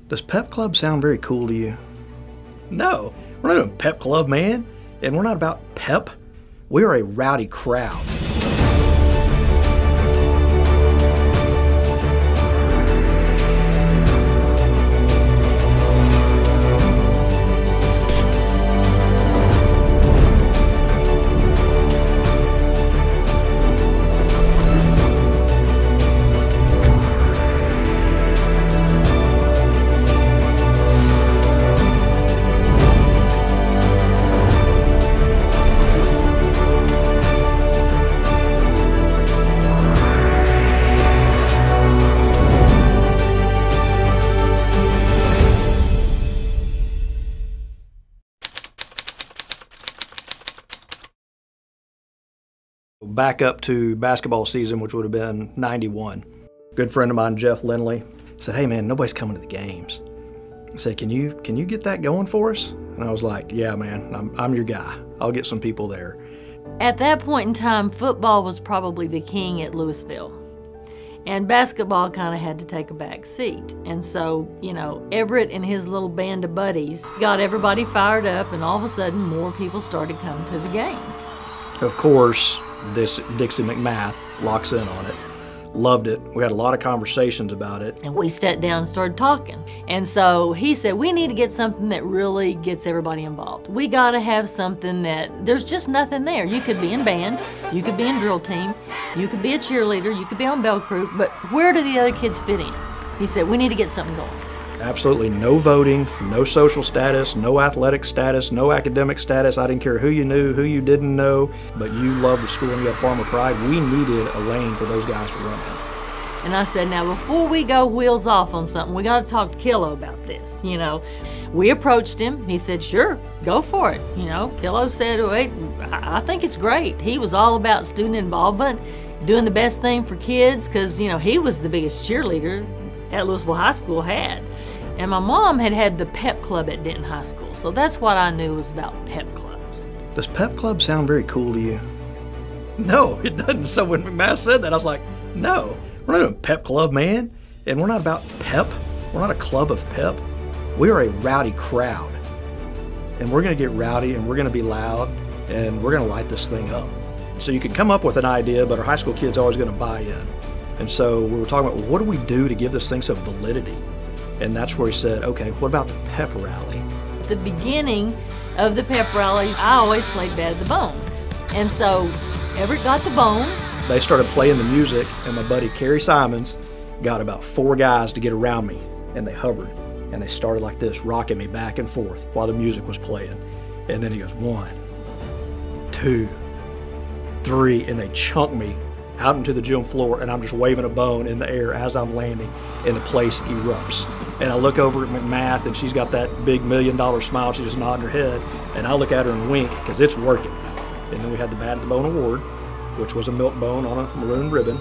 Does pep club sound very cool to you? No, we're not a pep club, man. And we're not about pep. We are a rowdy crowd. Back up to basketball season, which would have been '91. Good friend of mine, Jeff Lindley, said, "Hey man, nobody's coming to the games." I said, "Can you get that going for us?" And I was like, "Yeah, man, I'm your guy. I'll get some people there." At that point in time, football was probably the king at Lewisville. And basketball kind of had to take a back seat. And so, you know, Everette and his little band of buddies got everybody fired up, and all of a sudden more people started coming to the games. Of course, this Dixie McMath locks in on it. Loved it. We had a lot of conversations about it. And we sat down and started talking. And so he said, we need to get something that really gets everybody involved. We got to have something that, there's just nothing there. You could be in band, you could be in drill team, you could be a cheerleader, you could be on bell crew, but where do the other kids fit in? He said, we need to get something going. Absolutely no voting, no social status, no athletic status, no academic status. I didn't care who you knew, who you didn't know, but you loved the school and you had farmer pride. We needed a lane for those guys to run in. And I said, now before we go wheels off on something, we got to talk to Kilo about this, you know. We approached him. He said, sure, go for it. You know, Kilo said, wait, I think it's great. He was all about student involvement, doing the best thing for kids, because, you know, he was the biggest cheerleader at Lewisville High School had. And my mom had the pep club at Denton High School, so that's what I knew was about pep clubs. Does pep club sound very cool to you? No, it doesn't. So when McMath said that, I was like, no, we're not a pep club, man. And we're not about pep. We're not a club of pep. We are a rowdy crowd. And we're gonna get rowdy and we're gonna be loud and we're gonna light this thing up. So you can come up with an idea, but our high school kid's always gonna buy in. And so we were talking about, well, what do we do to give this thing some validity? And that's where he said, okay, what about the pep rally? The beginning of the pep rallies, I always played Bad at the Bone. And so Everette got the bone. They started playing the music, and my buddy Kerry Simons got about 4 guys to get around me, and they hovered. And they started like this, rocking me back and forth while the music was playing. And then he goes, 1, 2, 3, and they chunked me out into the gym floor, and I'm just waving a bone in the air as I'm landing, and the place erupts. And I look over at McMath, and she's got that big $1 million smile. She's just nodding her head, and I look at her and wink, because it's working. And then we had the Bad at the Bone Award, which was a milk bone on a maroon ribbon.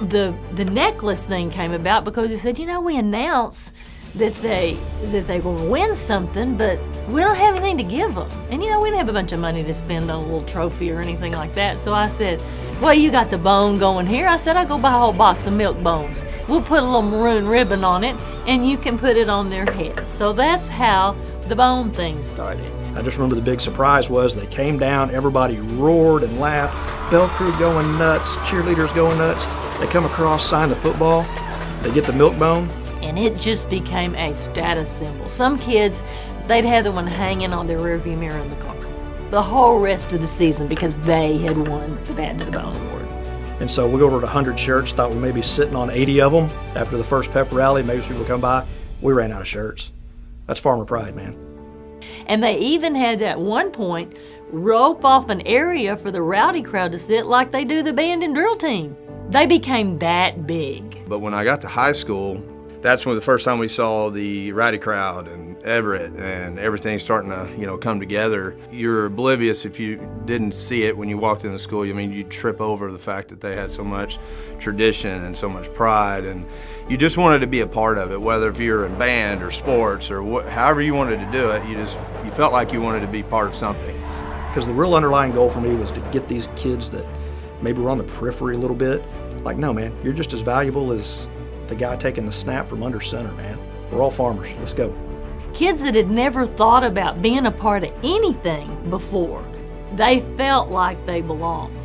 The necklace thing came about because he said, you know, we announced that they were going to win something, but we don't have anything to give them. And you know, we didn't have a bunch of money to spend on a little trophy or anything like that. So I said, well, you got the bone going here. I said, I'll go buy a whole box of milk bones. We'll put a little maroon ribbon on it, and you can put it on their head. So that's how the bone thing started. I just remember the big surprise was they came down, everybody roared and laughed, bell crew going nuts, cheerleaders going nuts. They come across, sign the football, they get the milk bone. And it just became a status symbol. Some kids, they'd have the one hanging on their rearview mirror in the car the whole rest of the season because they had won the Bad to the Bone Award. And so we go over to 100 shirts, thought we may be sitting on 80 of them after the first pep rally, maybe people come by. We ran out of shirts. That's farmer pride, man. And they even had to, at one point, rope off an area for the rowdy crowd to sit like they do the band and drill team. They became that big. But when I got to high school, that's when the first time we saw the rowdy crowd and Everette and everything starting to, you know, come together. You're oblivious if you didn't see it when you walked into school. I mean, you'd trip over the fact that they had so much tradition and so much pride, and you just wanted to be a part of it, whether if you're in band or sports or however you wanted to do it, you felt like you wanted to be part of something. Because the real underlying goal for me was to get these kids that maybe were on the periphery a little bit, like, no man, you're just as valuable as the guy taking the snap from under center, man. We're all farmers. Let's go. Kids that had never thought about being a part of anything before, they felt like they belonged.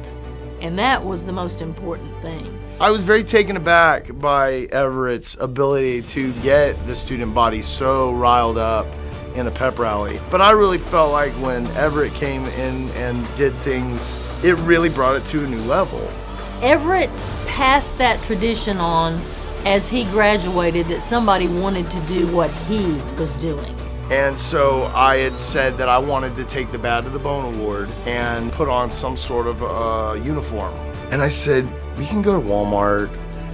And that was the most important thing. I was very taken aback by Everette's ability to get the student body so riled up in a pep rally. But I really felt like when Everette came in and did things, it really brought it to a new level. Everette passed that tradition on as he graduated, that somebody wanted to do what he was doing. And so I had said that I wanted to take the Bad to the Bone Award and put on some sort of uniform. And I said, we can go to Walmart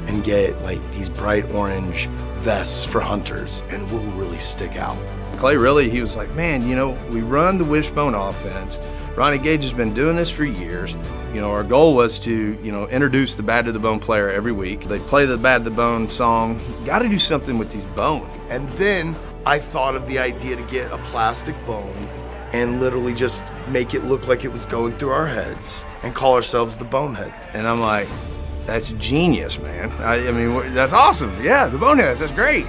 and get like these bright orange vests for hunters and we'll really stick out. Clay really, he was like, man, you know, we run the wishbone offense. Ronnie Gage has been doing this for years. You know, our goal was to, you know, introduce the Bad to the Bone player every week. They play the Bad to the Bone song. Got to do something with these bones. And then I thought of the idea to get a plastic bone and literally just make it look like it was going through our heads and call ourselves the Boneheads. And I'm like, that's genius, man. I mean, that's awesome. Yeah, the Boneheads, that's great.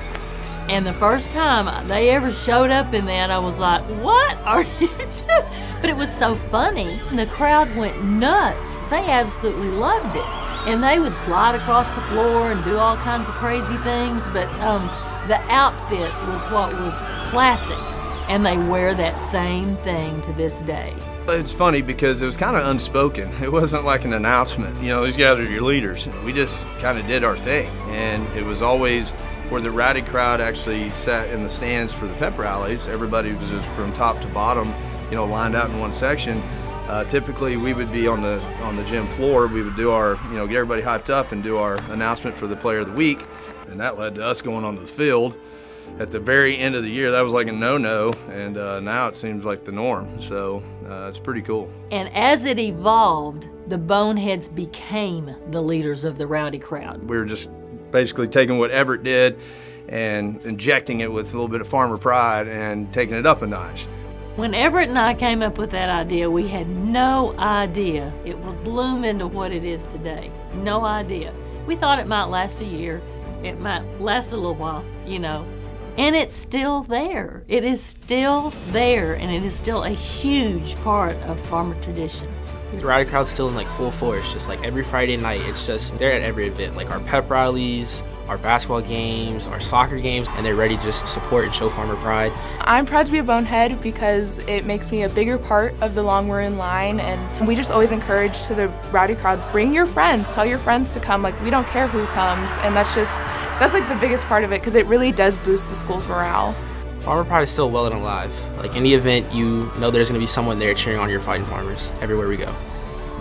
And the first time they ever showed up in that, I was like, what are you doing? But it was so funny. And the crowd went nuts. They absolutely loved it. And they would slide across the floor and do all kinds of crazy things. But the outfit was what was classic. And they wear that same thing to this day. It's funny because it was kind of unspoken. It wasn't like an announcement. You know, these guys are your leaders. We just kind of did our thing. And it was always where the Rowdy crowd actually sat in the stands for the pep rallies. Everybody was just from top to bottom, you know, lined out in one section. Typically, we would be on the gym floor. We would do our, you know, get everybody hyped up and do our announcement for the player of the week. And that led to us going onto the field. At the very end of the year, that was like a no-no, and now it seems like the norm. So it's pretty cool. And as it evolved, the Boneheads became the leaders of the Rowdy crowd. We were just basically taking what Everette did and injecting it with a little bit of farmer pride and taking it up a notch. When Everette and I came up with that idea, we had no idea it would bloom into what it is today. No idea. We thought it might last a year. It might last a little while, you know. And it's still there. It is still there, and it is still a huge part of farmer tradition. The Rowdy crowd's still in like full force, just like every Friday night. It's just, they're at every event, like our pep rallies, our basketball games, our soccer games, and they're ready to just support and show farmer pride. I'm proud to be a Bonehead because it makes me a bigger part of the Long Maroon line, and we just always encourage to the Rowdy crowd, bring your friends, tell your friends to come, like we don't care who comes, and that's like the biggest part of it because it really does boost the school's morale. Farmer pride is still well and alive. Like any event, you know there's going to be someone there cheering on your fighting farmers everywhere we go.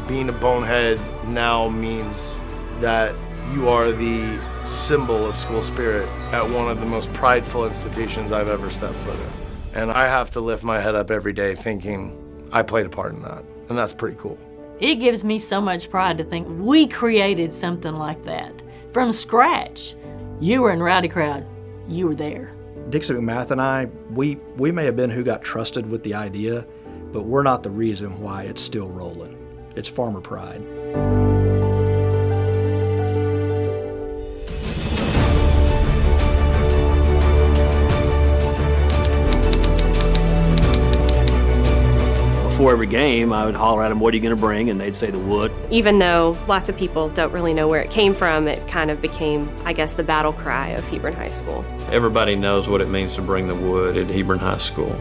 Being a Bonehead now means that you are the symbol of school spirit at one of the most prideful institutions I've ever stepped foot in. And I have to lift my head up every day thinking I played a part in that, and that's pretty cool. It gives me so much pride to think we created something like that from scratch. You were in Rowdy crowd, you were there. Dixie McMath and I, we may have been who got trusted with the idea, but we're not the reason why it's still rolling. It's farmer pride. Before every game, I would holler at them, what are you going to bring? And they'd say the wood. Even though lots of people don't really know where it came from, it kind of became, I guess, the battle cry of Hebron High School. Everybody knows what it means to bring the wood at Hebron High School.